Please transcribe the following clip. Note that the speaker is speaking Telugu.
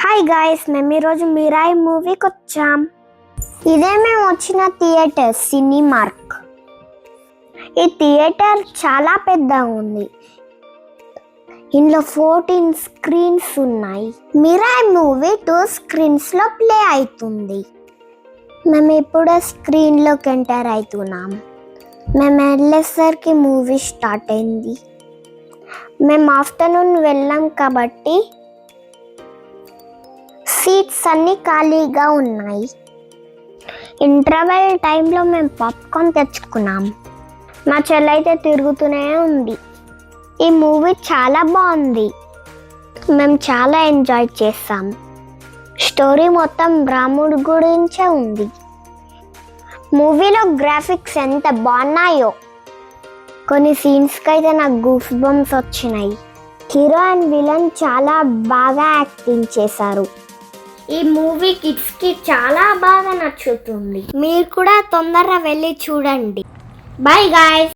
హాయ్ గాయ్స్, మేము ఈరోజు మిరాయి మూవీకి వచ్చాం. ఇదే మేము వచ్చిన థియేటర్ సినిమార్క్. ఈ థియేటర్ చాలా పెద్దగా ఉంది. ఇందులో 14 స్క్రీన్స్ ఉన్నాయి. మిరాయి మూవీ 2 స్క్రీన్స్లో ప్లే అవుతుంది. మేము ఇప్పుడే స్క్రీన్లోకి ఎంటర్ అవుతున్నాం. మేము వెళ్ళేసరికి మూవీ స్టార్ట్ అయింది. మేము ఆఫ్టర్నూన్ వెళ్ళాం కాబట్టి సీట్స్ అన్నీ ఖాళీగా ఉన్నాయి. ఇంటర్వెల్ టైంలో మేము పాప్కార్న్ తెచ్చుకున్నాం. మా చెల్లి అయితే తిరుగుతూనే ఉంది. ఈ మూవీ చాలా బాగుంది. మేము చాలా ఎంజాయ్ చేసాం. స్టోరీ మొత్తం రాముడి గురించే ఉంది. మూవీలో గ్రాఫిక్స్ ఎంత బాగున్నాయో. కొన్ని సీన్స్కి అయితే నాకు గూస్ బంప్స్ వచ్చినాయి. హీరో అండ్ విలన్ చాలా బాగా యాక్టింగ్ చేశారు. ఈ మూవీ కిడ్స్కి చాలా బాగా నచ్చుతుంది. మీరు కూడా తొందరగా వెళ్ళి చూడండి. Bye guys.